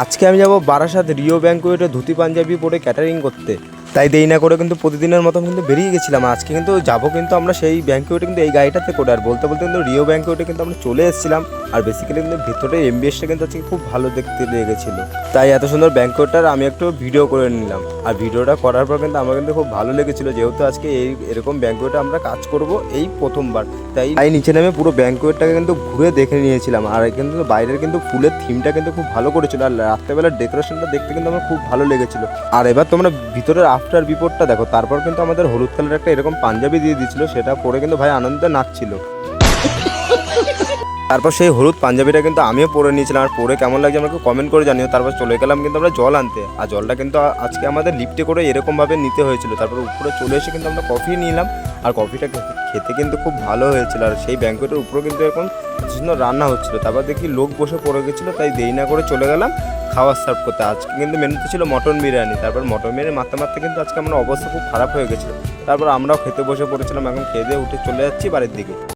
আজকে আমি যাব বারাসাত রিও ব্যাংকুয়েটে ধুতি পাঞ্জাবি পরে ক্যাটারিং করতে, তাই দেরি না করে কিন্তু প্রতিদিনের মতো কিন্তু বেরিয়ে গেছিলাম। আজকে কিন্তু যাবো কিন্তু আমরা সেই ব্যাংকুয়েটে কিন্তু এই গাড়িটাতে করে, আর বলতে বলতে কিন্তু রিও ব্যাংকুয়েটে কিন্তু আমরা চলে এসেছিলাম। আর বেসিক্যালি কিন্তু ভিতরে এমবিএসটা কিন্তু আজকে খুব ভালো দেখতে লেগেছিল, তাই এত সুন্দর ব্যাংকুয়েটটার আমি একটু ভিডিও করে নিলাম। আর ভিডিওটা করার পর কিন্তু আমার কিন্তু খুব ভালো লেগেছিলো, যেহেতু আজকে এরকম ব্যাংকুয়েটে আমরা কাজ করব এই প্রথমবার, তাই নিচে নেমে পুরো ব্যাংকুয়েটটাকে কিন্তু ঘুরে দেখে নিয়েছিলাম। আর কিন্তু বাইরের কিন্তু ফুলের থিমটা কিন্তু খুব ভালো করেছিল, আর রাত্রেবেলার ডেকোরেশনটা দেখতে কিন্তু আমার খুব ভালো লেগেছিল। আর এবার তোমরা ভিতরের আফটার বিপদটা দেখো। তারপর কিন্তু আমাদের হলুদ কালারের একটা এরকম পাঞ্জাবি দিয়ে দিয়েছিল, সেটা পরে কিন্তু ভাই আনন্দে নাচছিল। তারপর সেই হলুদ পাঞ্জাবিটা কিন্তু আমিও পরে নিয়েছিলাম, আর পরে কেমন লাগছে আমাকে কমেন্ট করে জানিও। তারপর চলে গেলাম কিন্তু আমরা জল আনতে, আর জলটা কিন্তু আজকে আমাদের লিফটে করে এরকমভাবে নিতে হয়েছিল। তারপর উপরে চলে এসে কিন্তু আমরা কফি নিলাম, আর কফিটা খেতে কিন্তু খুব ভালো হয়েছিল। আর সেই ব্যাংকুয়েটের উপরে কিন্তু এরকম সুন্দর রান্না হচ্ছিলো। তারপর দেখি লোক বসে পড়ে গেছিলো, তাই দেরি না করে চলে গেলাম খাবার সার্ভ করতে। আজকে কিন্তু মেনুতে ছিল মটন বিরিয়ানি। তারপর মটন বিরিয়ানি মারতে মারতে কিন্তু আজকে আমার অবস্থা খুব খারাপ হয়ে গেছিলো। তারপর আমরাও খেতে বসে পড়েছিলাম। এখন খেয়ে দিয়ে উঠে চলে যাচ্ছি বাড়ির দিকে।